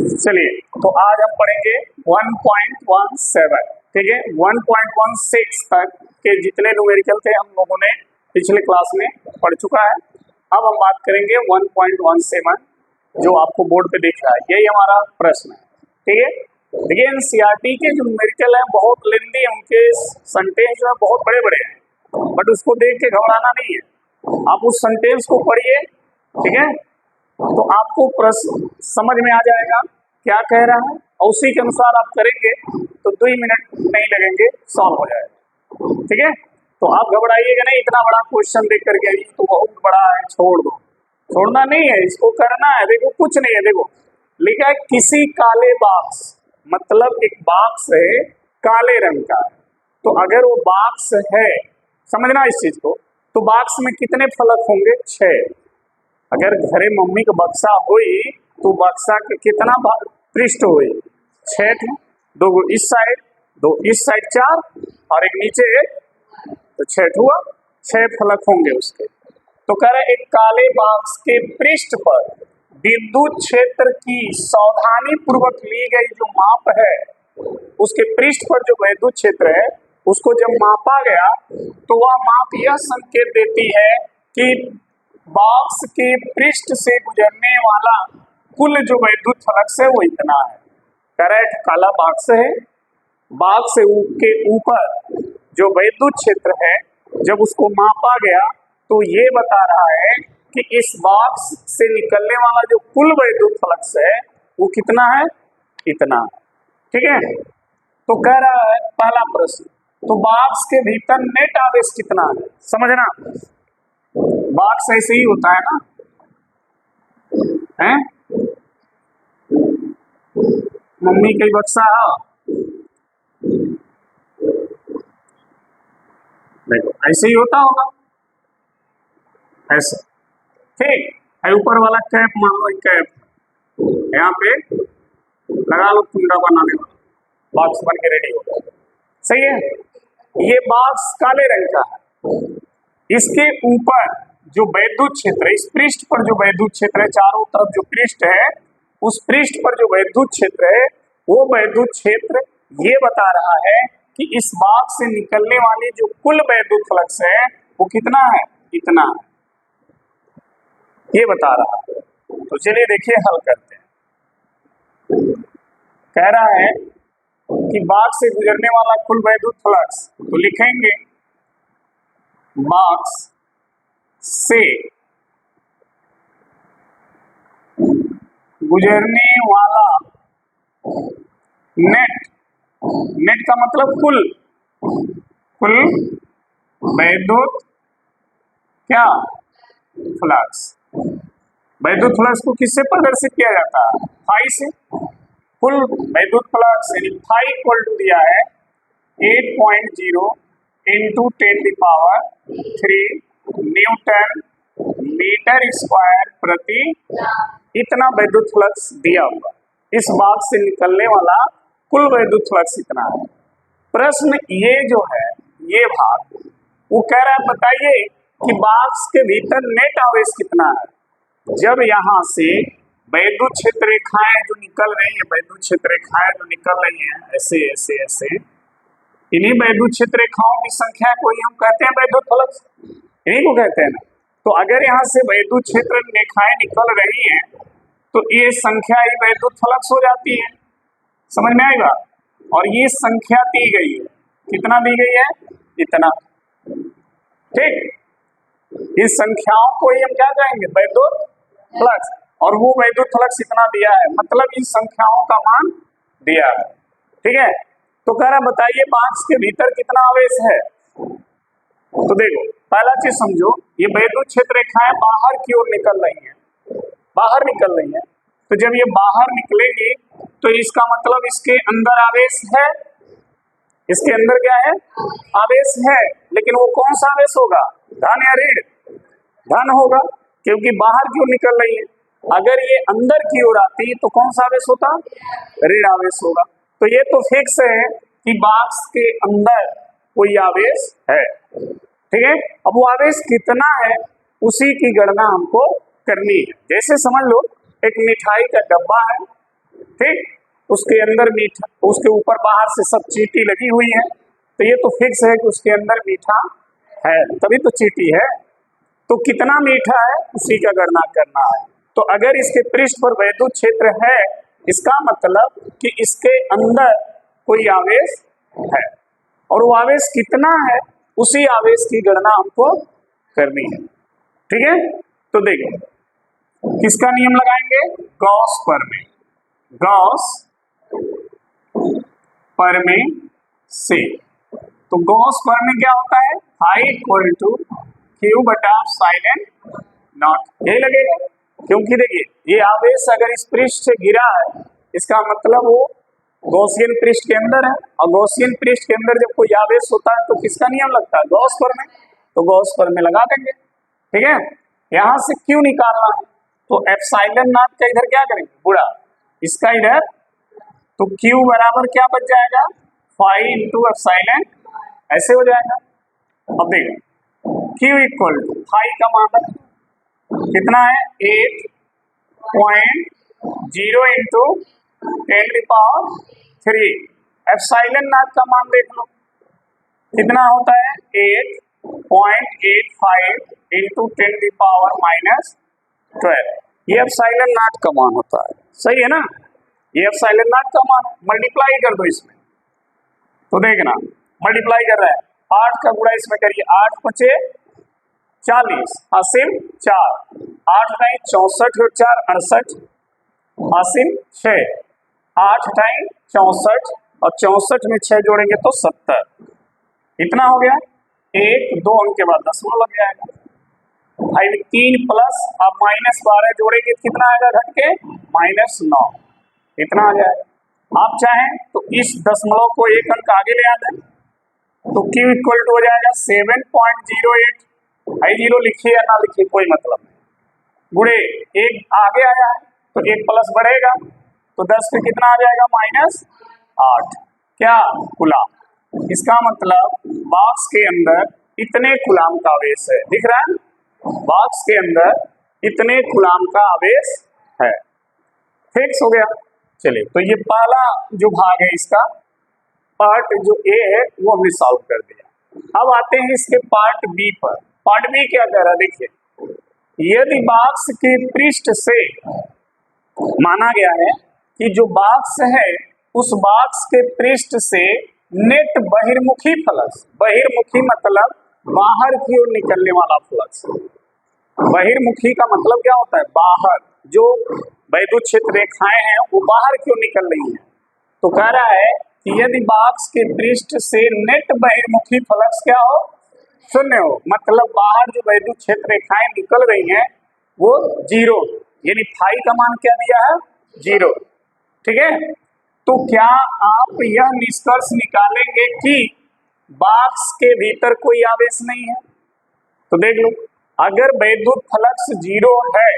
चलिए, तो आज हम पढ़ेंगे 1.17, ठीक है। 1.16 तक के जितने न्यूमेरिकल थे हम लोगों ने पिछले क्लास में पढ़ चुका है। अब हम बात करेंगे 1.17 जो आपको बोर्ड पे दिख रहा है, यही हमारा प्रश्न है, ठीक है। देखिए, एनसीईआरटी के जो न्यूमेरिकल हैं बहुत लेंदी है, उनके सेंटेंस जो है बहुत बड़े बड़े हैं, बट उसको देख के घबराना नहीं है। आप उस सेंटेंस को पढ़िए, ठीक है, तो आपको प्रश्न समझ में आ जाएगा क्या कह रहा है, और उसी के अनुसार आप करेंगे तो 2 मिनट नहीं लगेंगे, सॉल्व हो जाएगा, ठीक है। तो आप घबराइएगा नहीं, इतना बड़ा क्वेश्चन देख करके तो बहुत बड़ा है, छोड़ दो, छोड़ना नहीं है, इसको करना है। देखो कुछ नहीं है, देखो लिखा है किसी काले बॉक्स, मतलब एक बॉक्स है काले रंग का, तो अगर वो बॉक्स है, समझना इस चीज को, तो बॉक्स में कितने फलक होंगे? 6। अगर घरे मम्मी का बक्सा हुई तो बक्सा के कितना पृष्ठ हुई? 6, 2 इस साइड, 2 इस साइड, 4 और एक नीचे 1, तो 6 हुआ, 6 फलक होंगे उसके। तो कह रहे एक काले बॉक्स के पृष्ठ पर विद्युत क्षेत्र की सावधानी पूर्वक ली गई जो माप है, उसके पृष्ठ पर जो विद्युत क्षेत्र है उसको जब मापा गया तो वह माप यह संकेत देती है कि बॉक्स के पृष्ठ से गुजरने वाला कुल जो विद्युत फ्लक्स है वो इतना है। करेक्ट, काला बॉक्स है, बॉक्स के ऊपर जो विद्युत क्षेत्र है जब उसको मापा गया तो ये बता रहा है कि इस बॉक्स से निकलने वाला जो कुल विद्युत फ्लक्स है वो कितना है? इतना, ठीक है। तो कह रहा है पहला प्रश्न, तो बॉक्स के भीतर नेट आवेश कितना है? समझना, बॉक्स ऐसे ही होता है ना, हैं? मम्मी कई बक्सा देखो ऐसे ही होता होगा, ऐसा, ठीक है। ऊपर वाला कैप मान लो, कैप यहाँ पे लगा लो, कुंडा बनाने वाला बॉक्स बन के रेडी हो गया, सही है। ये बॉक्स काले रंग का है, इसके ऊपर जो विद्युत क्षेत्र है, इस पृष्ठ पर जो विद्युत क्षेत्र है, चारों तरफ जो पृष्ठ है उस पृष्ठ पर जो विद्युत क्षेत्र है वो विद्युत क्षेत्र ये बता रहा है कि इस बॉक्स से निकलने वाली जो कुल विद्युत फ्लक्स है वो कितना है? इतना है, ये बता रहा है। तो चलिए देखिए हल करते हैं। कह रहा है कि बॉक्स से गुजरने वाला कुल विद्युत फ्लक्स, तो लिखेंगे बॉक्स से गुजरने वाला नेट, नेट का मतलब कुल विद्युत क्या? फ्लक्स। विद्युत फ्लक्स को किससे प्रदर्शित किया जाता है? फाई से। कुल विद्युत फ्लक्स यानी फाई इक्वल टू दिया है 8.0 इंटू 10⁻³ न्यूटन मीटर स्क्वायर प्रति, इतना विद्युत फ्लक्स दिया हुआ। इस बॉक्स से निकलने वाला कुल विद्युत फ्लक्स इतना है। प्रश्न ये जो है, ये भाग वो कह रहा है बताइए कि बॉक्स के भीतर नेट आवेश कितना है। जब यहाँ से विद्युत क्षेत्र रेखाएं जो निकल रही है, विद्युत क्षेत्र रेखाएं जो निकल रही हैं ऐसे ऐसे ऐसे, इन्हीं विद्युत क्षेत्र रेखाओं की संख्या को ही हम कहते हैं विद्युत फ्लक्स, इन्हीं को कहते हैं ना। तो अगर यहाँ से विद्युत क्षेत्र रेखाएं निकल रही हैं तो ये संख्या ही विद्युत फ्लक्स हो जाती है, समझ में आएगा। और ये संख्या दी गई है, कितना दी गई है? इतना, ठीक। इस संख्याओं को ही हम क्या कहेंगे? विद्युत फ्लक्स। और वो विद्युत फ्लक्स इतना दिया है, मतलब इन संख्याओं का मान दिया है, ठीक है। तो कह रहा बताइए बॉक्स के भीतर कितना आवेश है। तो देखो पहला चीज समझो, ये विद्युत क्षेत्र रेखाएं बाहर की ओर निकल रही हैं, बाहर निकल रही हैं, तो जब ये बाहर निकलेंगी तो इसका मतलब इसके अंदर आवेश है, इसके अंदर क्या है? आवेश है, लेकिन वो कौन सा आवेश होगा? धन या ऋण? धन होगा, क्योंकि बाहर की ओर निकल रही है। अगर ये अंदर की ओर आती तो कौन सा आवेश होता? ऋण आवेश होगा। तो ये तो फिक्स है कि बॉक्स के अंदर कोई आवेश है, ठीक है। अब वो आवेश कितना है उसी की गणना हमको करनी है। जैसे समझ लो एक मिठाई का डब्बा है, ठीक, उसके अंदर मीठा, उसके ऊपर बाहर से सब चींटी लगी हुई है, तो ये तो फिक्स है कि उसके अंदर मीठा है, तभी तो चींटी है। तो कितना मीठा है उसी का गणना करना है। तो अगर इसके पृष्ठ पर वैद्युत क्षेत्र है, इसका मतलब कि इसके अंदर कोई आवेश है, और वो आवेश कितना है उसी आवेश की गणना हमको करनी है। ठीक है, तो देखिए किसका नियम लगाएंगे, गॉस प्रमेय, गॉस प्रमेय से। तो गॉस प्रमेय क्या होता है, I इक्वल टू क्यू बटा साइलेंट नॉट, यही लगेगा। क्योंकि देखिए ये आवेश अगर इस पृष्ठ से गिरा है, इसका मतलब वो गॉसियन पृष्ठ के अंदर है, और गॉसियन पृष्ठ के अंदर जब कोई आवेश होता है तो किसका नियम लगता है, गॉस प्रमेय। तो गॉस प्रमेय लगा देंगे। ठीक है, यहां से क्यू निकालना है, तो एप्सिलॉन नॉट का इधर क्या करेंगे, बुरा, इसका इधर, तो क्यू बराबर क्या बच जाएगा, 5 इंटू एप्सिलॉन, ऐसे हो जाएगा। अब देखो क्यू इक्वल टू 5 का मान कितना है, 8.0 इंटू 10⁻³ एप्सिलॉन नॉट का मान देख लो कितना होता है, 8.85 इंटू 10⁻⁻12, ये एप्सिलॉन नॉट का मान होता है। सही है ना, ये एप्सिलॉन नॉट का मान है, मल्टीप्लाई कर दो इसमें, तो देखना मल्टीप्लाई कर रहा है, 8 का गुणा इसमें करिए, 8 × 5 = 40, हासिल 4, 8 × 64 और 4 68, हासिल 6, 8 × 64 और 64 में 6 जोड़ेंगे तो 70, इतना हो गया। 1 2 अंक के बाद दशमलव लग जाएगा, 3 प्लस अब -12 जोड़ेंगे कितना आएगा, घट के -9, इतना आ जाएगा। आप चाहें तो इस दशमलव को एक अंक आगे ले आ जाए, तो Q इक्वल टू हो जाएगा 7.08, आई 0 लिखिए या ना लिखिए कोई मतलब नहीं, गुणे एक आगे आया है तो एक प्लस बढ़ेगा, तो 10 पे कितना आ जाएगा, -8, क्या कूलाम। इसका मतलब बॉक्स के अंदर इतने कूलाम का आवेश है, दिख रहा है, बॉक्स के अंदर इतने कूलाम का आवेश है। फिक्स हो गया। चलिए, तो ये पहला जो भाग है इसका पार्ट जो ए है वो हमने सॉल्व कर दिया। अब आते हैं इसके पार्ट बी पर। पार्ट बी क्या कह रहा है, देखिए, यदि बॉक्स के पृष्ठ से माना गया है कि जो बॉक्स है उस बॉक्स के पृष्ठ से नेट बहिर्मुखी फ्लक्स, बहिर्मुखी मतलब बाहर की ओर निकलने वाला फ्लक्स, बहिर्मुखी का मतलब क्या होता है, बाहर, जो वैद्युत क्षेत्र रेखाएं हैं वो बाहर की ओर निकल रही हैं। तो कह रहा है कि यदि बॉक्स के पृष्ठ से नेट बहिर्मुखी फ्लक्स क्या हो, शून्य हो, मतलब बाहर जो वैद्युत क्षेत्र रेखाएं निकल रही हैं वो 0, यानी फाई का मान क्या दिया है, 0। ठीक है, तो क्या आप यह निष्कर्ष निकालेंगे कि बॉक्स के भीतर कोई आवेश नहीं है। तो देख लो, अगर वैद्युत फ्लक्स 0 है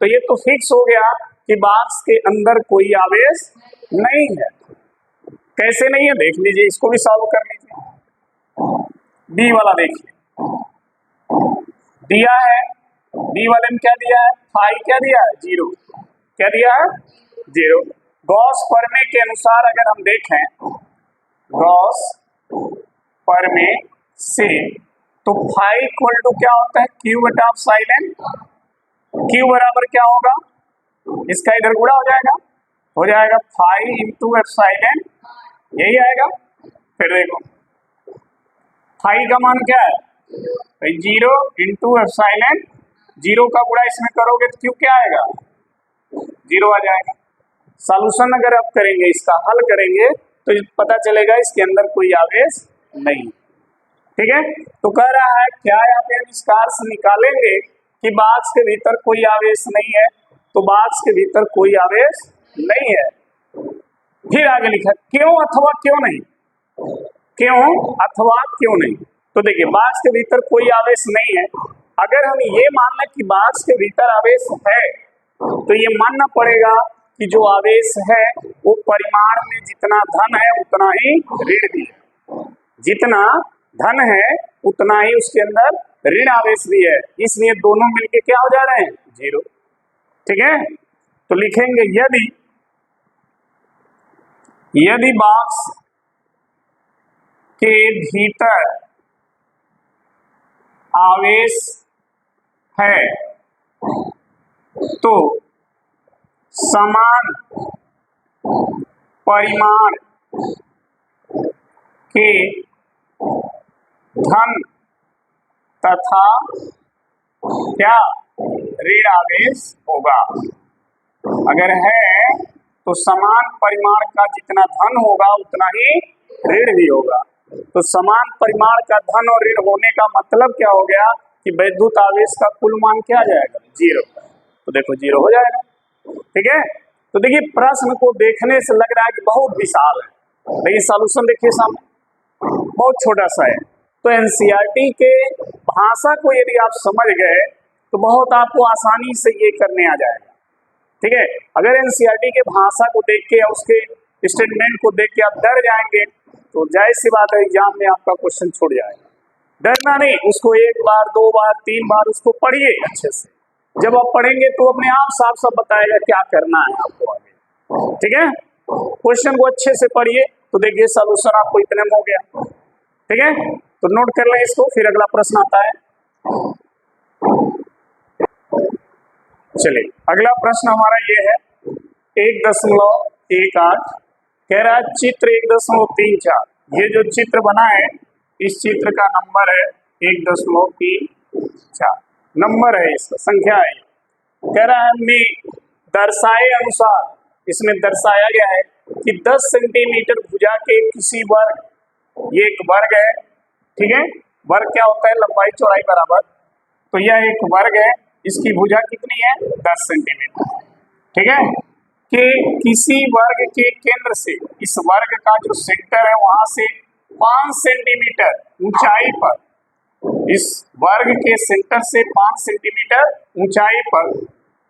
तो ये तो फिक्स हो गया कि बॉक्स के अंदर कोई आवेश नहीं है। कैसे नहीं है देख लीजिए, इसको भी सॉल्व कर लीजिए। बी वाला देखिए, दिया है, बी वाले में क्या दिया है, फाई क्या दिया है, 0, क्या दिया है, 0। गॉस प्रमेय के अनुसार अगर हम देखें, गॉस प्रमेय से, तो फाई इक्वल टू क्या होता है, क्यू बटा एप्सिलॉन, क्यू बराबर क्या होगा, इसका इधर गुणा हो जाएगा 5 इंटू एप्सिलॉन, यही आएगा। फिर देखो फाई का मान क्या है, 0 इंटू एप्सिलॉन, 0 का गुणा इसमें करोगे तो क्यू क्या आएगा, 0 आ जाएगा। सॉल्यूशन अगर आप करेंगे, इसका हल करेंगे तो पता चलेगा इसके अंदर कोई आवेश नहीं। ठीक है, तो कह रहा है क्या आप यह निष्कर्ष निकालेंगे कि बॉक्स के भीतर कोई आवेश नहीं है, तो बॉक्स के भीतर कोई आवेश नहीं है। फिर आगे लिखा क्यों अथवा क्यों नहीं, क्यों अथवा क्यों नहीं। तो देखिए बॉक्स के भीतर कोई आवेश नहीं है, अगर हम ये मान लें कि बॉक्स के भीतर आवेश है तो ये मानना पड़ेगा कि जो आवेश है वो परिमाण में जितना धन है उतना ही ऋण भी है, जितना धन है उतना ही उसके अंदर ऋण आवेश भी है, इसलिए दोनों मिलके क्या हो जा रहे हैं, 0। ठीक है, तो लिखेंगे यदि यदि बॉक्स के भीतर आवेश है तो समान परिमाण के धन तथा क्या ऋण आवेश होगा। अगर है तो समान परिमाण का जितना धन होगा उतना ही ऋण भी होगा। तो समान परिमाण का धन और ऋण होने का मतलब क्या हो गया कि वैद्युत आवेश का कुल मान क्या आ जाएगा, 0। तो देखो 0 हो जाएगा। ठीक है, तो देखिए प्रश्न को देखने से लग रहा है कि बहुत विशाल है, लेकिन सॉल्यूशन देखिए सामने बहुत छोटा सा है। तो एनसीईआरटी के भाषा को यदि आप समझ गए तो बहुत आपको आसानी से ये करने आ जाएगा। ठीक है, अगर एनसीईआरटी के भाषा को देख के या उसके स्टेटमेंट को देख के आप डर जाएंगे तो जाहिर सी बात है एग्जाम में आपका क्वेश्चन छूट जाएगा। डरना नहीं, उसको 1 बार 2 बार 3 बार उसको पढ़िए अच्छे से। जब आप पढ़ेंगे तो अपने आप साफ साफ बताएगा क्या करना है आपको आगे। ठीक है, क्वेश्चन को अच्छे से पढ़िए तो देखिए सॉल्यूशन आपको इतने में हो गया। ठीक है, तो नोट कर लें इसको, फिर अगला प्रश्न आता है। चलिए अगला प्रश्न हमारा ये है 1.18 कह रहा है चित्र 1.34। ये जो चित्र बना है इस चित्र का नंबर है 1.34 नंबर है, इसका संख्या है। कह रहा है में दर्शाए अनुसार, इसमें दर्शाया गया है कि 10 सेंटीमीटर भुजा के किसी वर्ग, ये एक वर्ग है। ठीक है, वर्ग क्या होता है, लंबाई चौड़ाई बराबर। तो यह एक वर्ग है, इसकी भुजा कितनी है, 10 सेंटीमीटर। ठीक है, कि किसी वर्ग के केंद्र से, इस वर्ग का जो सेंटर है वहां से 5 सेंटीमीटर ऊंचाई पर, इस वर्ग के सेंटर से 5 सेंटीमीटर ऊंचाई पर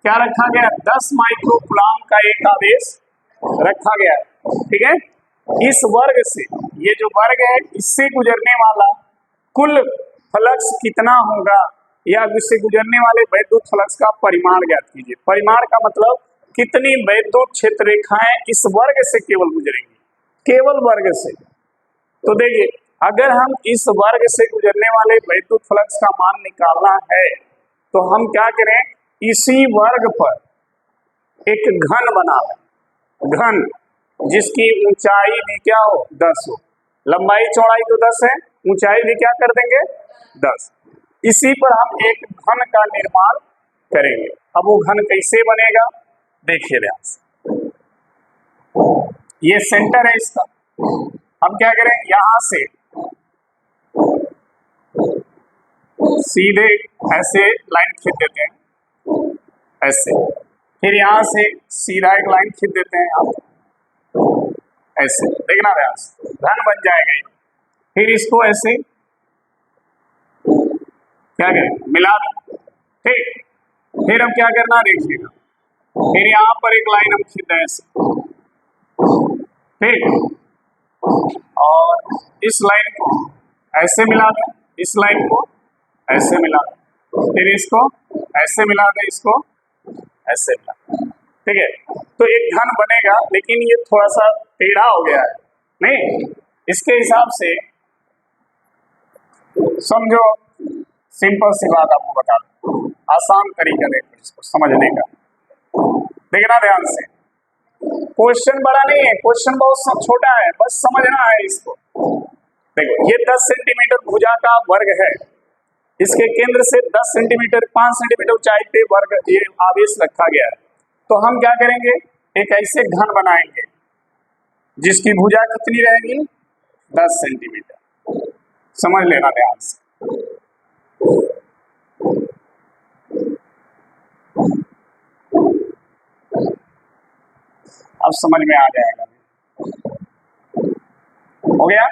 क्या रखा गया, 10 माइक्रोकूलम का एक आवेश रखा गया है। ठीक है, इस वर्ग से, ये जो वर्ग है इससे गुजरने वाला कुल फ्लक्स कितना होगा, या इससे गुजरने वाले वैद्युत फ्लक्स का परिमाण ज्ञात कीजिए। परिमाण का मतलब कितनी वैद्युत क्षेत्र रेखाएं इस वर्ग से केवल गुजरेंगी, केवल वर्ग से। तो देखिए अगर हम इस वर्ग से गुजरने वाले वैद्युत फ्लक्स का मान निकालना है तो हम क्या करें, इसी वर्ग पर एक घन बना लें, घन जिसकी ऊंचाई भी क्या हो, 10 हो। लंबाई चौड़ाई तो 10 है, ऊंचाई भी क्या कर देंगे, 10। इसी पर हम एक घन का निर्माण करेंगे। अब वो घन कैसे बनेगा देखिए ध्यान से। ये सेंटर है इसका, हम क्या करें, यहां से सीधे ऐसे लाइन खींच देते हैं, ऐसे। फिर यहां से सीधा एक लाइन खींच देते हैं आप, ऐसे। देखना ध्यान से, घन बन जाएगा ये। फिर इसको ऐसे क्या करें, मिला दें। ठीक, फिर हम क्या करना देखिएगा, फिर यहाँ पर एक लाइन हम खींच दें ऐसे। ठीक, और इस लाइन को ऐसे मिला दें, इस लाइन को ऐसे मिला दें, फिर इसको ऐसे मिला दें, इसको ऐसे मिला दें। ठीक है, तो एक घन बनेगा, लेकिन ये थोड़ा सा टेढ़ा हो गया है। नहीं, इसके हिसाब से समझो, सिंपल सी बात आपको बता दूं, आसान तरीका देखो इसको समझने का। देखना ध्यान से, क्वेश्चन बड़ा नहीं है, क्वेश्चन बहुत छोटा है, बस समझना है इसको। देखो ये 10 सेंटीमीटर भुजा का वर्ग है, इसके केंद्र से 10 सेंटीमीटर 5 सेंटीमीटर ऊंचाई पे वर्ग ये आवेश रखा गया है। तो हम क्या करेंगे, एक ऐसे घन बनाएंगे जिसकी भुजा कितनी रहेगी, 10 सेंटीमीटर। समझ लेना ध्यान से। अब समझ में आ जाएगा, हो गया।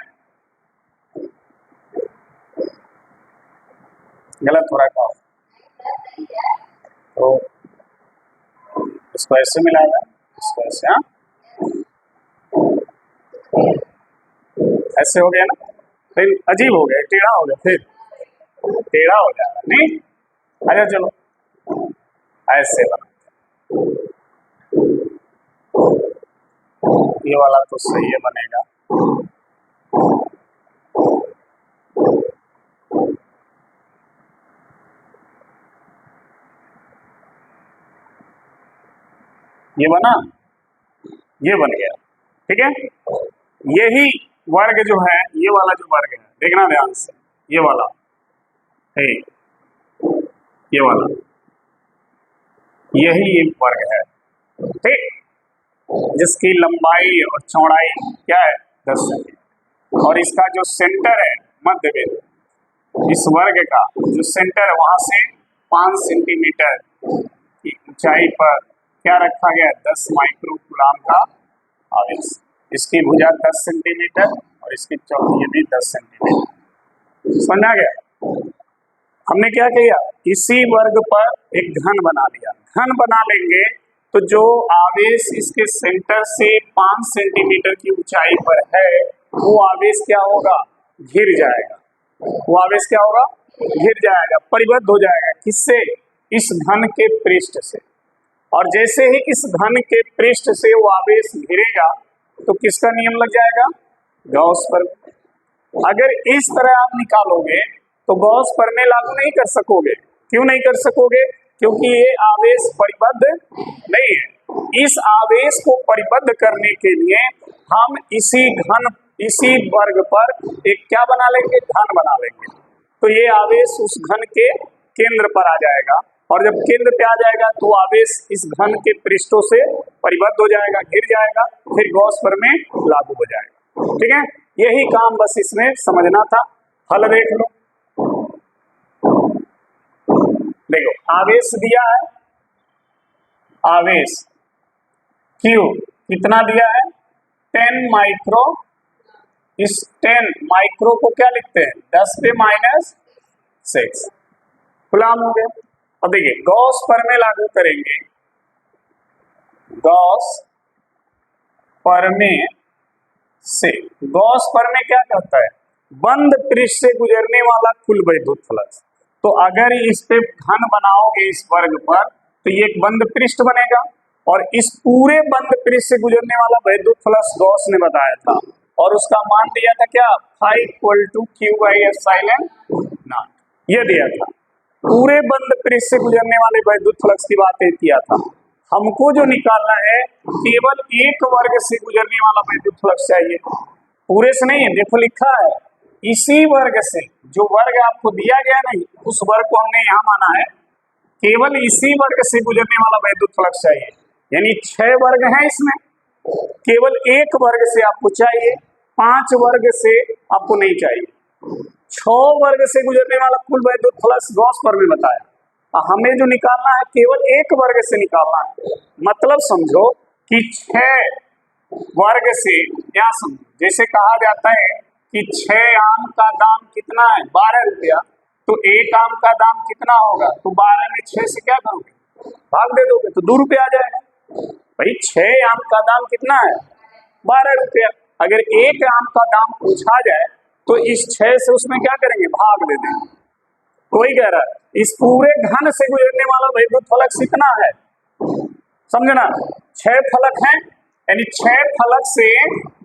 गलत हो रहा है तो इसको ऐसे मिलाएगा, इसको ऐसे, हाँ ऐसे हो गया ना, फिर अजीब हो गया, टेढ़ा हो गया, फिर टेढ़ा हो जाएगा। नहीं, अच्छा चलो ऐसे बना, ये वाला तो सही है बनेगा। ये बना, ये बन गया, ठीक है। यही वर्ग जो है, ये वाला जो वर्ग है, देखना ध्यान से, ये वाला है, ये वाला, यही एक वर्ग है, ठीक, जिसकी लंबाई और चौड़ाई क्या है 10 सेंटीमीटर, और इसका जो सेंटर है मध्य बिंदु, इस वर्ग का जो सेंटर है वहां से 5 सेंटीमीटर की ऊंचाई पर क्या रखा गया, 10 माइक्रो कूलाम का आवेश। इसकी भुजा 10 सेंटीमीटर और इसकी चौड़ाई भी 10 सेंटीमीटर। समझ आ गया। हमने क्या किया, इसी वर्ग पर एक घन बना लिया। घन बना लेंगे तो जो आवेश इसके सेंटर से 5 सेंटीमीटर की ऊंचाई पर है वो आवेश क्या होगा, घिर जाएगा। वो आवेश क्या होगा, घिर जाएगा, परिबद्ध हो जाएगा। किससे, इस घन के पृष्ठ से। और जैसे ही इस घन के पृष्ठ से वो आवेश घिरेगा तो किसका नियम लग जाएगा, गॉस प्रमेय। अगर इस तरह आप निकालोगे तो गॉस प्रमेय लागू नहीं कर सकोगे। क्यों नहीं कर सकोगे, क्योंकि ये आवेश परिबद्ध नहीं है। इस आवेश को परिबद्ध करने के लिए हम इसी वर्ग पर एक क्या बना लेंगे, घन बना लेंगे। तो ये आवेश उस घन के केंद्र पर आ जाएगा, और जब केंद्र पे आ जाएगा तो आवेश इस घन के पृष्ठों से परिबद्ध हो जाएगा, घिर जाएगा, फिर गॉस प्रमेय लागू हो जाएगा। ठीक है, यही काम बस इसमें समझना था। हल देख लो, देखो आवेश दिया है, आवेश Q कितना दिया है, 10 माइक्रो। इस 10 माइक्रो को क्या लिखते हैं, 10 पे -6 कूलाम हो गया। अब देखिए गॉस प्रमेय लागू करेंगे, गॉस प्रमेय से, गॉस प्रमेय क्या कहता है, बंद पृष्ठ से गुजरने वाला कुल वैद्युत फ्लक्स। तो अगर इस पे घन बनाओगे इस वर्ग पर तो ये एक बंद पृष्ठ बनेगा, और इस पूरे बंद पृष्ठ से गुजरने वाला वैद्युत फ्लक्स गॉस ने बताया था, और उसका मान दिया था क्या, Q/ε0, ये दिया था। पूरे बंद पृष्ठ से गुजरने वाले वैद्युत फ्लक्स की बात किया था। हमको जो निकालना है केवल एक वर्ग से गुजरने वाला वैद्युत फ्लक्स चाहिए, पूरे से नहीं है। देखो लिखा है इसी वर्ग से, जो वर्ग आपको दिया गया नहीं उस वर्ग को हमने यहाँ माना है, केवल इसी वर्ग से गुजरने वाला वैद्युत फ्लक्स चाहिए। यानी 6 वर्ग हैं इसमें, केवल एक वर्ग से आपको चाहिए, 5 वर्ग से आपको नहीं चाहिए। 6 वर्ग से गुजरने वाला कुल वैद्युत फ्लक्स गॉस प्रमेय बताया। हमें जो निकालना है केवल एक वर्ग से निकालना है। मतलब समझो कि 6 वर्ग से, यहाँ समझो जैसे कहा जाता है कि 6 आम का दाम कितना है, 12 रुपया, तो 1 आम का दाम कितना होगा, तो 12 में 6 से क्या करोगे, भाग दे दोगे तो 2 रुपया आ जाएगा। भाई 6 आम का दाम कितना है, 12 रुपया। अगर 1 आम का दाम पूछा जाए तो इस 6 से उसमें क्या करेंगे, भाग दे देंगे। कोई कह रहा है इस पूरे घन से गुजरने वाला वैद्युत फ्लक्स कितना है, समझना 6 फलक है, यानी 6 फलक से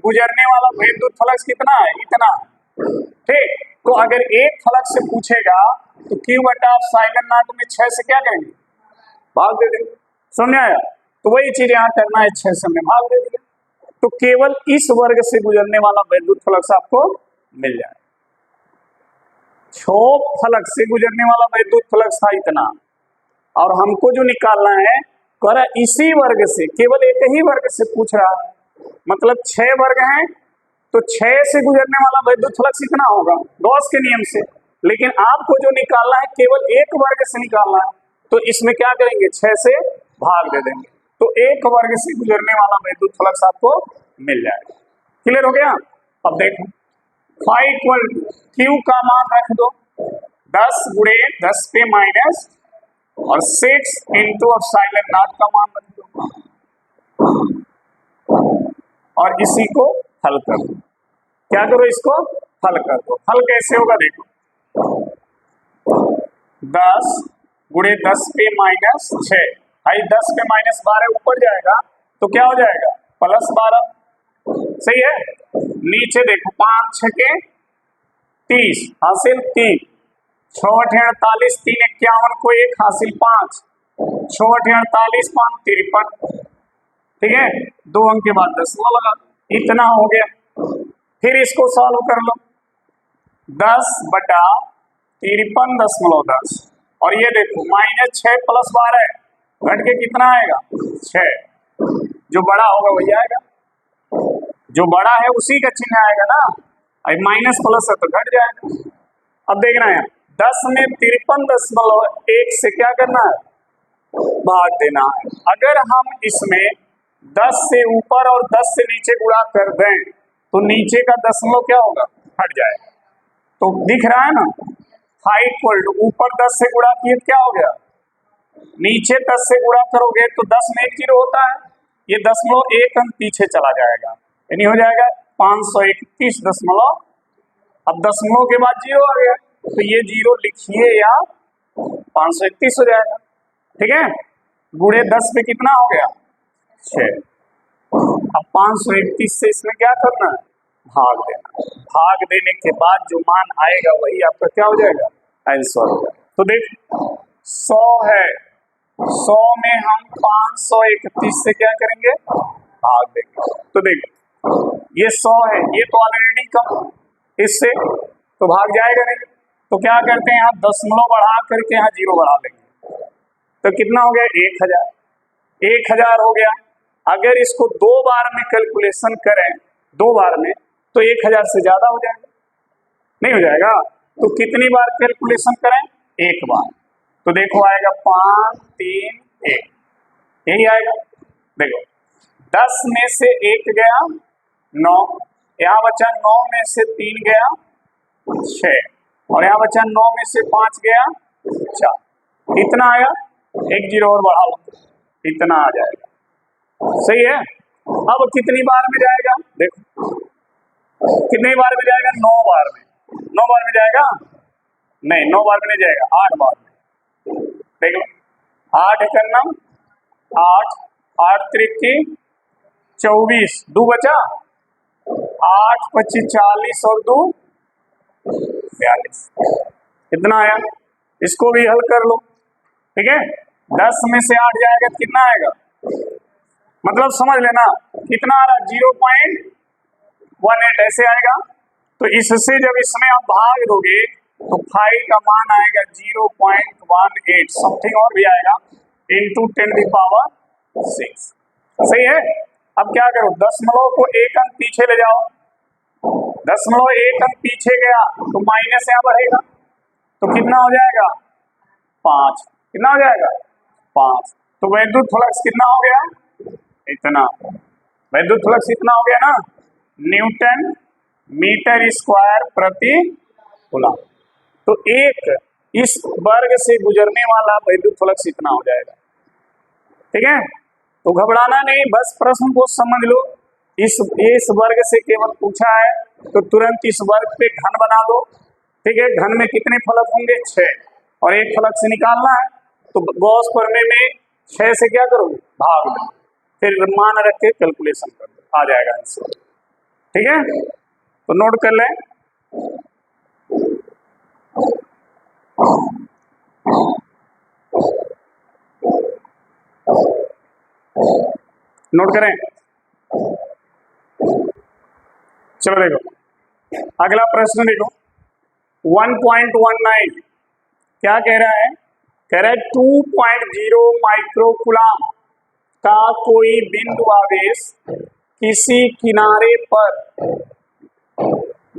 गुजरने वाला वैद्युत फ्लक्स कितना है, इतना। ठीक, तो अगर एक फलक से पूछेगा तो Q/ε0 में 6 से क्या करेंगे, भाग दे देंगे। समझ आया, तो वही चीज यहाँ करना है, 6 से हमने भाग दे दिया, तो केवल इस वर्ग से गुजरने वाला वैद्युत फ्लक्स आपको मिल जाए। 6 फलक से गुजरने वाला वैद्युत फ्लक्स था इतना, और हमको जो निकालना है कर इसी वर्ग से, केवल एक ही वर्ग से पूछ रहा है, मतलब 6 वर्ग हैं तो 6 से गुजरने वाला वैद्युत फ्लक्स कितना होगा, गॉस के नियम से। लेकिन आपको जो निकालना है केवल एक वर्ग से निकालना है, तो इसमें क्या करेंगे, 6 से भाग दे देंगे, तो एक वर्ग से गुजरने वाला वैद्युत फ्लक्स आपको मिल जाएगा। क्लियर हो गया। अब देखो Q का मान रख दो 10 गुणे 10 पे माइनस और 6 इंटू ε0 का मान रख दो, और इसी को हल कर दो। क्या करो, इसको हल कर दो। हल कैसे होगा देखो, 10 गुणे 10 पे माइनस 6, भाई 10 पे -12 ऊपर जाएगा तो क्या हो जाएगा +12, सही है। नीचे देखो 5 छके 30 हासिल 3, 6 8 48, 3 51 को 1 हासिल 5, 6 8 48 5 53। ठीक है, 2 अंक के बाद 10 लगा, इतना हो गया। फिर इसको सॉल्व कर लो, 10/53.10 और ये देखो -6 + 12 घट के कितना आएगा 6। जो बड़ा होगा वही आएगा, जो बड़ा है उसी का चिन्ह आएगा ना, अब माइनस प्लस है तो घट जाएगा। अब देखना है 10 में 53.1 से क्या करना है, भाग देना है। अगर हम इसमें 10 से ऊपर और 10 से नीचे गुणा कर दें तो नीचे का दशमलव क्या होगा, हट जाएगा। तो दिख रहा है ना, 5 ऊपर 10 से गुणा किए क्या हो गया, नीचे 10 से गुणा करोगे तो 10 में 1 0 होता है, ये दशमलव 1 अंक पीछे चला जाएगा, यानी हो जाएगा 531 अब दशमलव के बाद 0 आ गया तो ये 0 लिखिए या 531 हो जाएगा। ठीक है, गुणे 10 पे कितना हो गया 6। अब 531 से इसमें क्या करना है, भाग देना। भाग देने के बाद जो मान आएगा वही आपका क्या हो जाएगा, आंसर हो जाएगा। तो देख 100 है, 100 में हम 531 से क्या करेंगे, भाग देंगे। तो देखो ये 100 है, ये तो ऑलरेडी कम इससे तो भाग जाएगा नहीं, तो क्या करते हैं यहाँ दशमलव बढ़ा करके यहाँ 0 बढ़ा लेंगे, तो कितना हो गया 1000। 1000 हो गया। अगर इसको 2 बार में कैलकुलेशन करें, 2 बार में, तो 1000 से ज्यादा हो जाएगा, नहीं हो जाएगा। तो कितनी बार कैलकुलेशन करें, 1 बार। तो देखो आएगा 5 3 1, यही आएगा। देखो 10 में से 1 गया 9, यहाँ बचा 9 में से 3 गया 6 और यहाँ बचा 9 में से 5 गया 4, इतना आया। 1 0 और बढ़ा लो, इतना आ जाएगा। सही है। अब कितनी बार में जाएगा, देखो कितनी बार में जाएगा, 9 बार में। 9 बार में जाएगा, नहीं 9 बार में नहीं जाएगा, 8 बार में। देख लो 8 करना 8, 8 त्रिक 24, 2 बचा, 8 25 40 और 2 42, कितना आया। इसको भी हल कर लो। ठीक है, 10 में से 8 जाएगा कितना आएगा, मतलब समझ लेना कितना आ रहा, 0.18 ऐसे आएगा। तो इससे जब इसमें आप भाग दोगे तो 5 का मान आएगा 0.18 समथिंग और भी आएगा इंटू 10⁶। सही है। अब क्या करो, दशमलव को 1 अंक पीछे ले जाओ, दशमलव 1 अंक पीछे गया तो माइनस यहाँ बढ़ेगा, तो कितना हो जाएगा 5, कितना हो जाएगा 5। तो वैद्युत फ्लक्स कितना हो गया, इतना। वैद्युत फ्लक्स इतना हो गया ना, न्यूटन मीटर स्क्वायर प्रति कूलम। तो एक इस वर्ग से गुजरने वाला वैद्युत फ्लक्स इतना हो जाएगा। ठीक है, तो घबराना नहीं, बस प्रश्न को समझ लो। इस वर्ग से केवल पूछा है तो तुरंत इस वर्ग पे घन बना दो। ठीक है, घन में कितने फलक होंगे, 6, और एक फलक से निकालना है तो गॉस प्रमेय में 6 से क्या करोगे, भाग दो, फिर मान रख के कैलकुलेशन कर दो, आ जाएगा आंसर। ठीक है, तो नोट कर लें। नोट करें, चलो देखो अगला प्रश्न देखो 1.19 क्या कह रहा है, कह रहा है 2.0 माइक्रोकूलम का कोई बिंदु आवेश किसी किनारे पर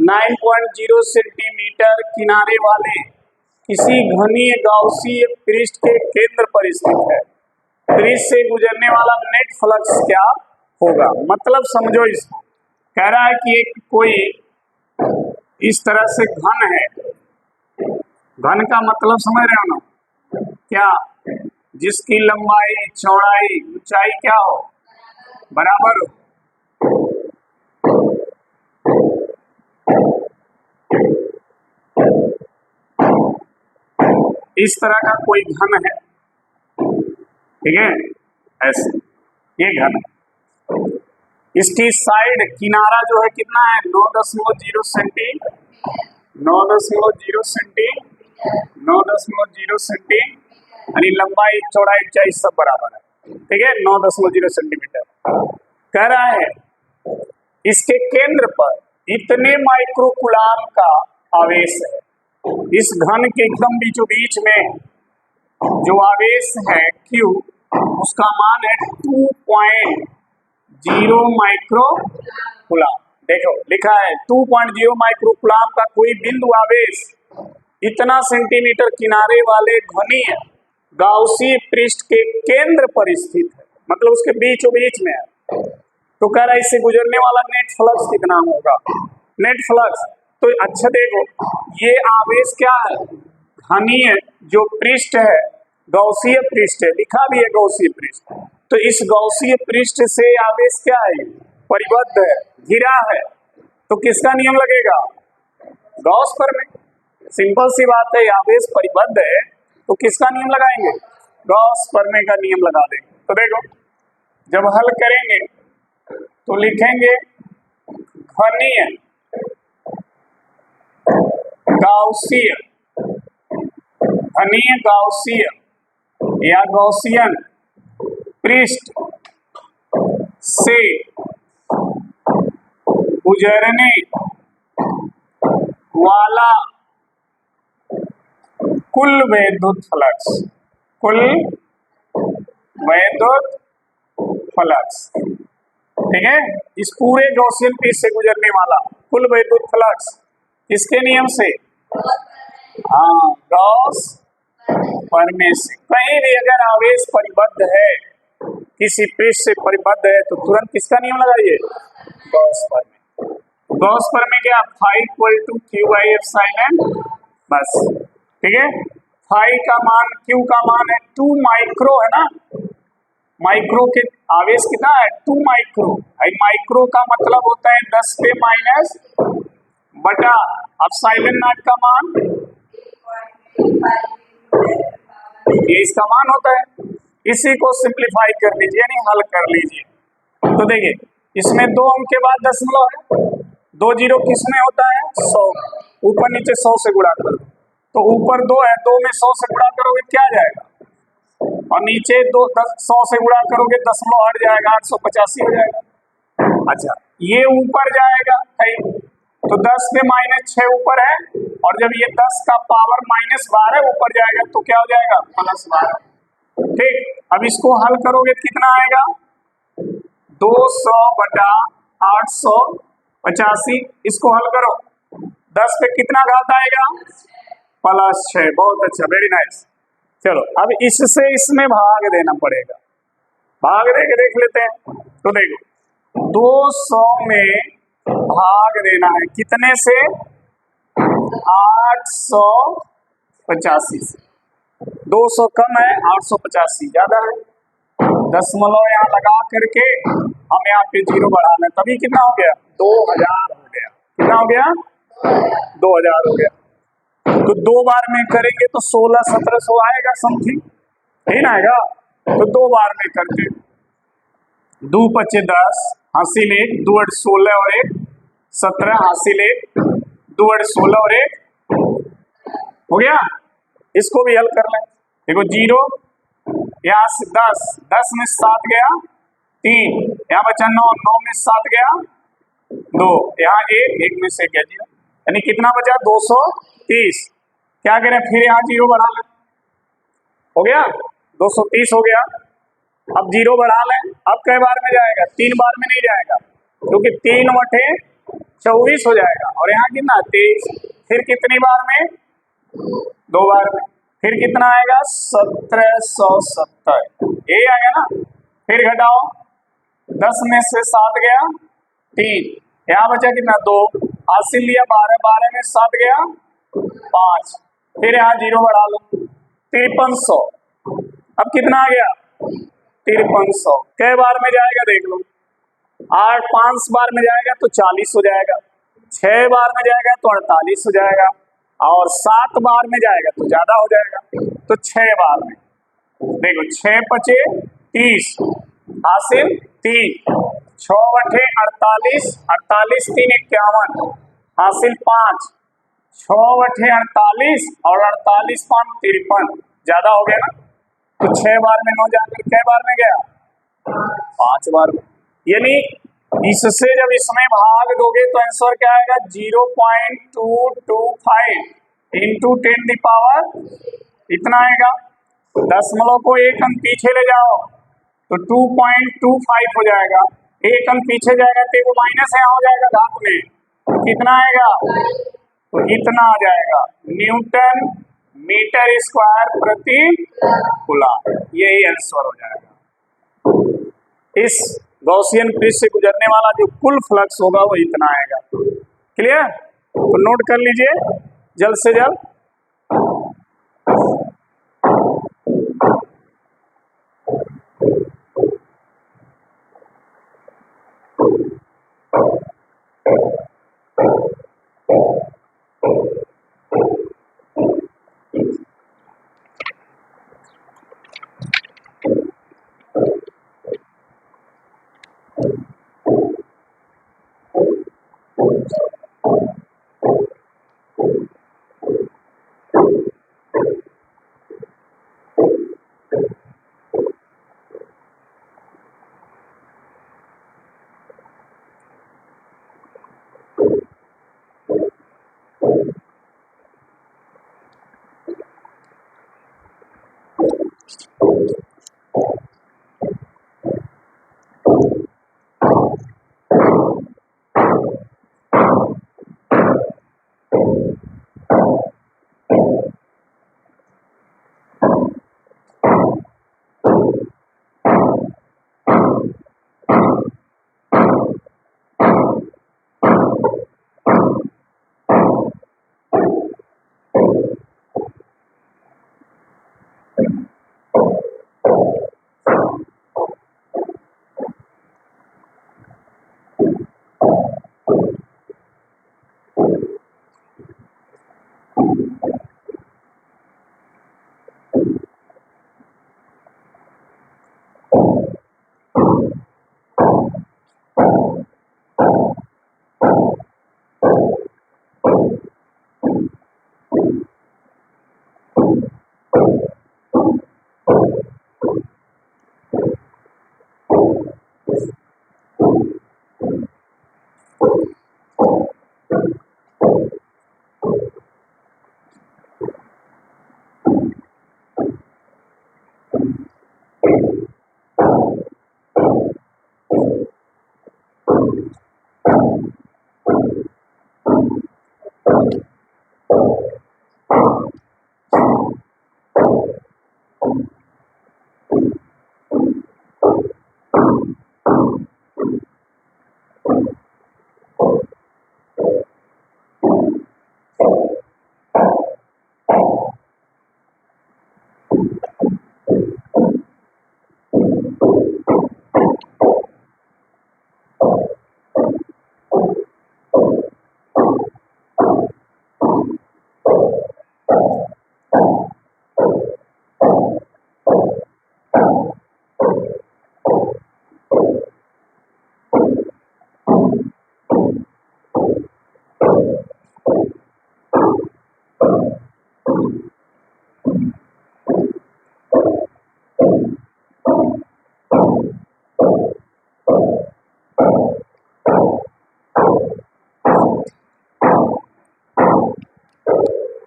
9.0 सेंटीमीटर किनारे वाले किसी घनीय गाउसीय पृष्ठ के केंद्र पर स्थित है। पृष्ठ से गुजरने वाला नेट फ्लक्स क्या होगा, मतलब समझो इसको। कह रहा है कि एक कोई इस तरह से घन है, घन का मतलब समझ रहे हो ना, क्या, जिसकी लंबाई चौड़ाई ऊंचाई क्या हो, बराबर हो। इस तरह का कोई घन है, ठीक है, ऐसे ये घन है। इसकी साइड किनारा जो है कितना है 9.0 सेंटी, 9.0 सेंटी, 9.0 सेंटी, यानी लंबाई चौड़ाई ऊंचाई सब बराबर है, ठीक है 9.0 सेंटीमीटर। कह रहा है इसके केंद्र पर इतने माइक्रोकुलाम का आवेश है। इस घन के एकदम बीचों बीच में जो आवेश है Q, उसका मान है 2.0 माइक्रोकुलाम। देखो लिखा है 2.0 माइक्रोकुलाम का कोई बिंदु आवेश इतना सेंटीमीटर किनारे वाले घनीय गाउसीय पृष्ठ के केंद्र पर स्थित है, मतलब उसके बीचों बीच में है। तो कह रहा है इससे गुजरने वाला नेट फ्लक्स कितना होगा, नेट फ्लक्स। तो अच्छा देखो ये आवेश क्या है, घनीय जो पृष्ठ है गौसीय पृष्ठ है, लिखा भी है गौसीय पृष्ठ। तो इस गौसीय पृष्ठ से आवेश क्या है, परिबद्ध है, घिरा है। तो किसका नियम लगेगा, गॉस प्रमेय। सिंपल सी बात है, आवेश परिबद्ध है तो किसका नियम लगाएंगे, गॉस प्रमेय का नियम लगा देंगे। तो देखो जब हल करेंगे तो लिखेंगे घनीय गाउसीय, घनीय गाउसीय या गॉसियन पृष्ठ से गुजरने वाला कुल वैद्युत फ्लक्स, कुल वैद्युत फ्लक्स, ठीक है। इस पूरे गॉसियन पृष्ठ से गुजरने वाला कुल वैद्युत फ्लक्स किसके नियम से, हाँ गॉस प्रमेय से। कहीं भी अगर आवेश परिबद्ध है, किसी पृष्ठ से परिबद्ध है तो तुरंत किसका नियम लगाइए, गॉस प्रमेय। गॉस प्रमेय क्या, phi equal to Q by epsilon, बस ठीक है। फाई का मान, क्यू का मान है 2 माइक्रो है ना, माइक्रो के आवेश कितना है 2 माइक्रो। माइक्रो का मतलब होता है 10 पे माइनस बटा एप्सिलॉन नॉट का मान, ये इसका मान होता है। इसी को सिंप्लीफाई कर लीजिए यानी हल कर लीजिए। तो देखिए इसमें 2 अंक के बाद दशमलव है, 2 जीरो किस में होता है 100, ऊपर नीचे 100 से गुणा करो, तो ऊपर 2 है, 2 में 100 से गुणा करोगे क्या जाएगा, और नीचे 100 से गुणा करोगे दशमलव हट जाएगा, 885 हो जाएगा। अच्छा ये ऊपर जाएगा कहीं तो 10 पे माइनस 6 ऊपर है, और जब ये 10 का पावर -12 ऊपर जाएगा तो क्या हो जाएगा +12, ठीक। अब इसको हल करोगे तो कितना आएगा 200 बटा 885, इसको हल करो 10 पे कितना घात आएगा +6, बहुत अच्छा, वेरी नाइस। चलो अब इससे इसमें भाग देना पड़ेगा, भाग दे के देख लेते हैं। तो देखो 200 में भाग देना है कितने से 885 से, 200 कम है 885 ज्यादा है, दशमलव यहाँ लगा करके हम यहाँ पे 0 बढ़ा लें, तभी कितना हो गया 2000 हो गया, कितना हो गया 2000 हो गया। तो 2 बार में करेंगे तो 1600-1700 आएगा समथिंग, ठीक ना आएगा। तो 2 बार में करते 2 × 10 हासिल 1, 2 × 16 और 1 17 हासिल 1, 2 × 16 और 1 हो गया। इसको भी हल कर लें, देखो 0 यहाँ से 10 में 7 गया 3, यहाँ बचा 9 में 7 गया 2, यहाँ 1 में से गया 0, यानी कितना बचा 230। क्या करें फिर यहाँ 0 बढ़ा लें, हो गया 230 हो गया। अब 0 बढ़ा लें, अब कई बार में जाएगा 3 बार में नहीं जाएगा, क्योंकि 3 बटे 24 हो जाएगा, और यहाँ कितना 23, फिर कितनी बार में 2 बार में, फिर कितना आएगा 1770, ये आएगा ना। फिर घटाओ 10 में से 7 गया 3, यहाँ बचा कितना 2, हासिल लिया 12 में 7 गया 5, फिर यहाँ 0 बढ़ा लो 5300, अब कितना आ गया 5300, कई बार में जाएगा देख लो, 5 बार में जाएगा तो 40 हो जाएगा, 6 बार में जाएगा तो 48 हो जाएगा, और 7 बार में जाएगा तो ज्यादा हो जाएगा। तो 6 बार में देखो 6 × 5 = 30 हासिल 3, 6 बटे 48, 48 3 51 हासिल 5, 6 बटे 48 और 48 5 53, ज्यादा हो गया ना। तो 6 बार में 9 जाकर कै बार में गया, 5 बार में। यानी इससे जब इसमें भाग दोगे तो आंसर क्या आएगा, 0.225 इंटू 10 इतना आएगा। दशमलव को 1 अंक पीछे ले जाओ तो 2.25 हो जाएगा, 1 अंक पीछे जाएगा तो वो माइनस यहाँ हो जाएगा घात में, तो कितना आएगा, तो इतना आ जाएगा न्यूटन मीटर स्क्वायर प्रति कूलम। यही आंसर हो जाएगा। इस गॉसियन पृष्ठ से गुजरने वाला जो कुल फ्लक्स होगा वो इतना आएगा। क्लियर, तो नोट कर लीजिए जल्द से जल्द।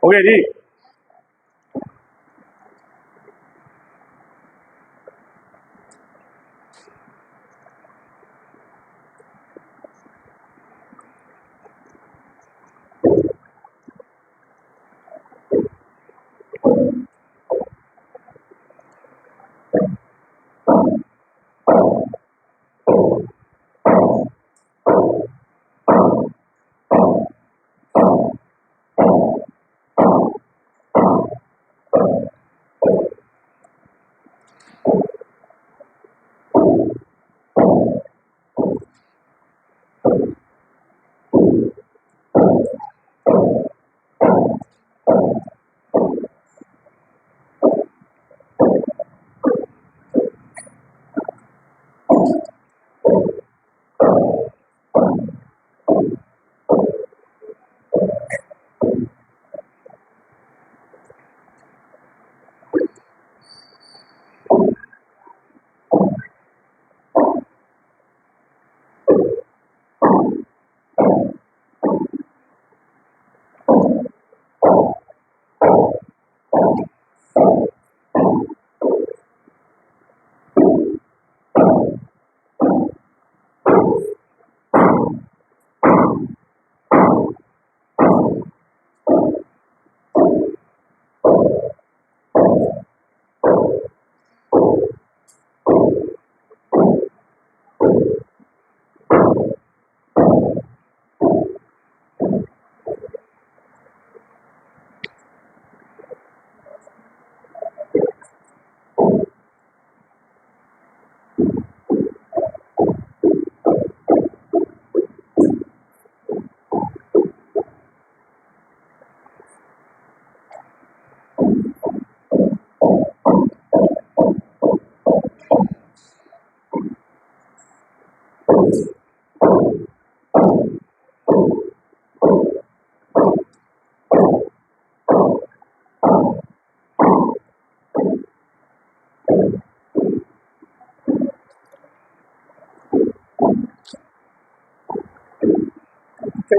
हो गया जी।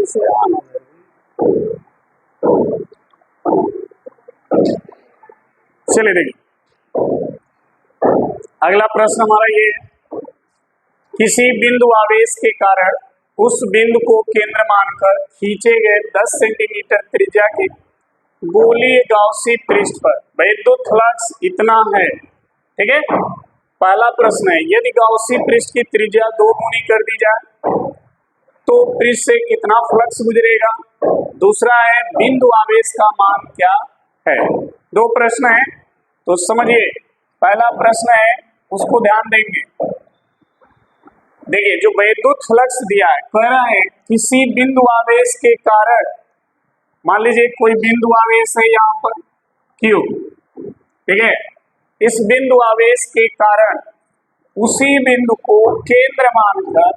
सही से आना। चलिए देखिए, अगला प्रश्न हमारा ये है, किसी बिंदु आवेश के कारण उस बिंदु को केंद्र मानकर खींचे गए 10 सेंटीमीटर त्रिज्या के गोलीय गाउसी पृष्ठ पर वैद्युत फ्लक्स इतना है। ठीक है, पहला प्रश्न है, यदि गाउसी पृष्ठ की त्रिज्या 2 गुनी कर दी जाए तो पृष्ठ से कितना फ्लक्स गुजरेगा। दूसरा है, बिंदु आवेश का मान क्या है। दो प्रश्न है, तो समझिए। पहला प्रश्न है, उसको ध्यान देंगे। देखिए, जो वैद्युत फ्लक्स दिया है, कह रहा है किसी बिंदु आवेश के कारण, मान लीजिए कोई बिंदु आवेश है यहाँ पर Q, ठीक है, इस बिंदु आवेश के कारण उसी बिंदु को केंद्र मानकर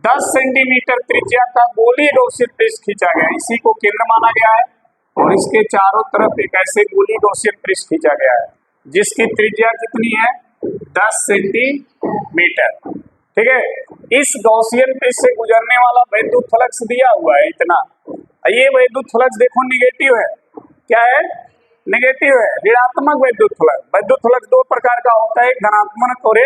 10 सेंटीमीटर त्रिज्या का गोलीय गौसीय पृष्ठ खींचा गया, इसी को केंद्र माना गया है और इसके चारों तरफ एक ऐसे गोलीय गौसीय पृष्ठ खींचा गया है जिसकी त्रिज्या कितनी है, 10 सेंटीमीटर। ठीक है, इस गौसियन पृष्ठ से गुजरने वाला वैद्युत फ्लक्स दिया हुआ है इतना। ये वैद्युत फ्लक्स देखो निगेटिव है, क्या है, नेगेटिव है, ऋणात्मक वैद्युत फ्लक्स। वैद्युत फ्लक्स दो प्रकार का होता है, धनात्मक और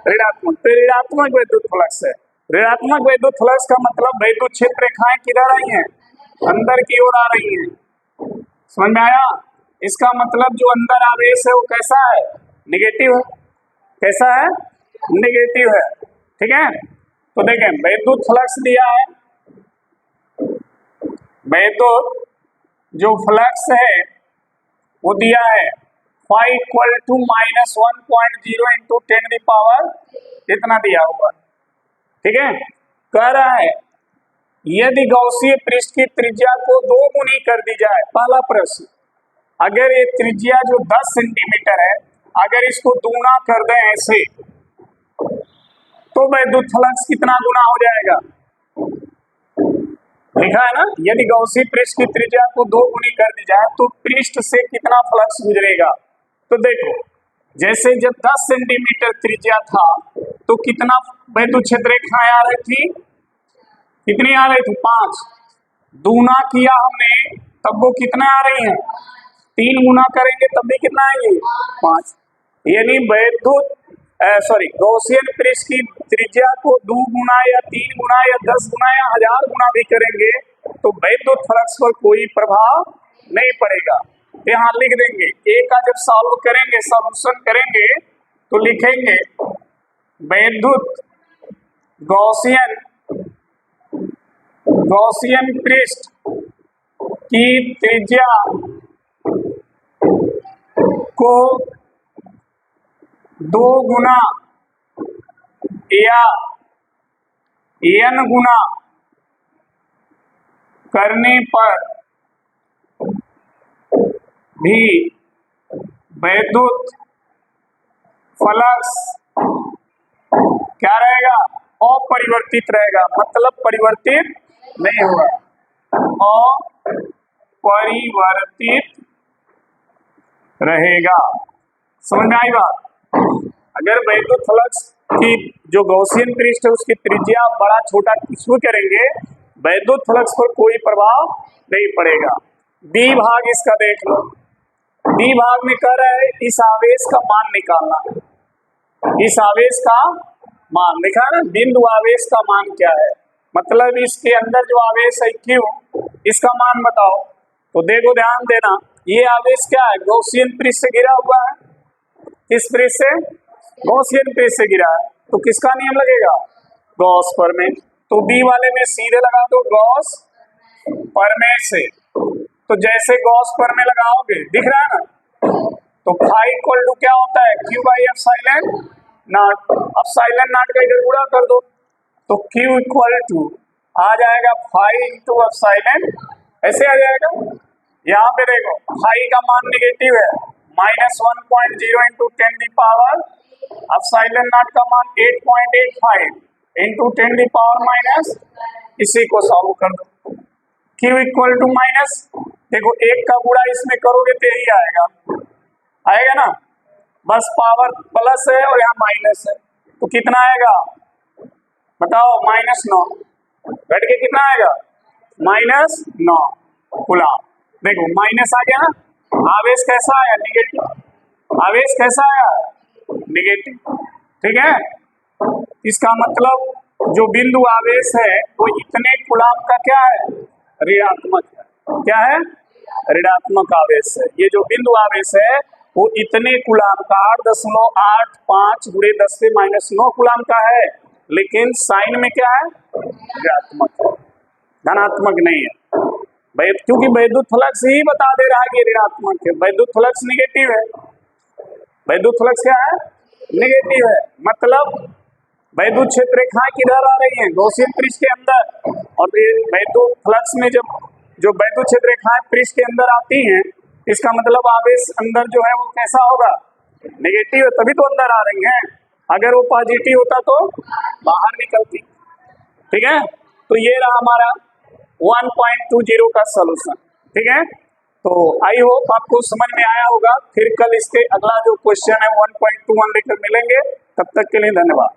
ऋणात्मक। तो ऋणात्मक वैद्युत फ्लक्स है। ऋणात्मक वैद्युत फ्लक्स का मतलब वैद्युत क्षेत्र रेखाएं किधर आई हैं, अंदर की ओर आ रही हैं। समझ में आया। इसका मतलब जो अंदर आवेश है वो कैसा है, नेगेटिव है। कैसा है, नेगेटिव है। ठीक है, तो देखें वैद्युत फ्लक्स दिया है, वैद्युत जो फ्लक्स है वो दिया है फाई इक्वल टू -1.0 इंटू 10⁻, इतना दिया हुआ। ठीक है, कह रहा है यदि गौसीय पृष्ठ की त्रिज्या को 2 गुनी कर दी जाए। पहला प्रश्न, अगर ये त्रिज्या जो 10 सेंटीमीटर है, अगर इसको दूना कर दें ऐसे, तो वैद्युत फ्लक्स कितना गुना हो जाएगा, लिखा है ना। यदि गौसीय पृष्ठ की त्रिज्या को 2 गुनी कर दी जाए तो पृष्ठ से कितना फ्लक्स गुजरेगा। तो देखो, जैसे जब 10 सेंटीमीटर त्रिज्या था तो कितना वैद्युत क्षेत्र रेखाएं आ रही थी, कितनी आ रही थी, 5। दूना किया हमने तब वो कितना आ रही है, 3 गुना करेंगे तब भी कितना आएगी, 5। यानी वैद्युत गौसियन पृष्ठ की त्रिज्या को 2 गुना या 3 गुना या 10 गुना या 1000 गुना भी करेंगे तो वैद्युत फ्लक्स पर कोई प्रभाव नहीं पड़ेगा। यहाँ लिख देंगे, ए का जब सॉल्व करेंगे, सॉल्यूशन करेंगे तो लिखेंगे वैद्युत गौसियन पृष्ठ की त्रिज्या को 2 गुना या n गुना करने पर भी वैद्युत फ्लक्स क्या रहेगा, अपरिवर्तित रहेगा। मतलब परिवर्तित नहीं होगा, अपरिवर्तित रहेगा। समझ में आई बात। अगर वैद्युत फ्लक्स की जो गौसियन पृष्ठ है उसकी त्रिज्या बड़ा छोटा कुछ भी करेंगे, वैद्युत फ्लक्स पर कोई प्रभाव नहीं पड़ेगा। बी भाग इसका देख लो, बी भाग में कह रहा है इस आवेश का मान निकालना है। इस आवेश का मान लिखा है ना, बिंदु आवेश का मान क्या है, मतलब इसके अंदर जो आवेश है Q, इसका मान बताओ। तो देखो ध्यान देना, ये आवेश क्या है, गौसियन पृष्ठ से घिरा हुआ है। किस पृष्ठ से, गौसियन पृष्ठ से घिरा है, तो किसका नियम लगेगा, गॉस प्रमेय। तो बी वाले में सीधे लगा दो गॉस प्रमेय से। तो जैसे गॉस प्रमेय लगाओगे, दिख रहा है ना, तो फाई इक्वल टू क्या होता है, Q by epsilon not. Epsilon not का इधर गुणा कर दो तो Q इक्वल टू आ जाएगा फाई इंटू एप्सिलॉन, ऐसे आ जाएगा। यहाँ पे देखो फाई का मान नेगेटिव है, -1.0 इंटू 10⁻, एप्सिलॉन नॉट का मान 8.85 इंटू 10⁻, इसी को सॉल्व कर दो। Q इक्वल टू माइनस, देखो 1 का गुणा इसमें करोगे तो यही आएगा, आएगा ना, बस पावर प्लस है और यहाँ माइनस है, तो कितना आएगा बताओ, -9 घट के कितना आएगा -9 कूलाम। देखो माइनस आ गया ना, आवेश कैसा आया? निगेटिव। आवेश कैसा आया? निगेटिव। ठीक है, इसका मतलब जो बिंदु आवेश है वो इतने कूलाम का क्या है? ऋणात्मक है। क्या है? ऋणात्मक आवेश है। ये जो बिंदु आवेश है वो इतने कूलाम का 8.85 × 10⁻9 कूलाम का है, लेकिन साइन में क्या है? ऋणात्मक है, धनात्मक नहीं है। क्योंकि वैद्युत फ्लक्स ही बता दे रहा है कि ऋणात्मक है। वैद्युत फ्लक्स निगेटिव है। वैद्युत फ्लक्स क्या है? निगेटिव है। मतलब वैद्युत क्षेत्र रेखाएं किधर आ रही हैं? गॉसियन पृष्ठ के अंदर। और वैद्युत फ्लक्स में जब जो वैद्युत क्षेत्र रेखाएं पृष्ठ के अंदर आती हैं, इसका मतलब आवेश अंदर जो है वो कैसा होगा? निगेटिव है, तभी तो अंदर आ रही हैं। अगर वो पॉजिटिव होता तो बाहर निकलती। ठीक है, तो ये रहा हमारा 1.20 का सॉल्यूशन। ठीक है, तो आई होप आपको समझ में आया होगा। फिर कल इसके अगला जो क्वेश्चन है 1.21 लेकर मिलेंगे। तब तक के लिए धन्यवाद।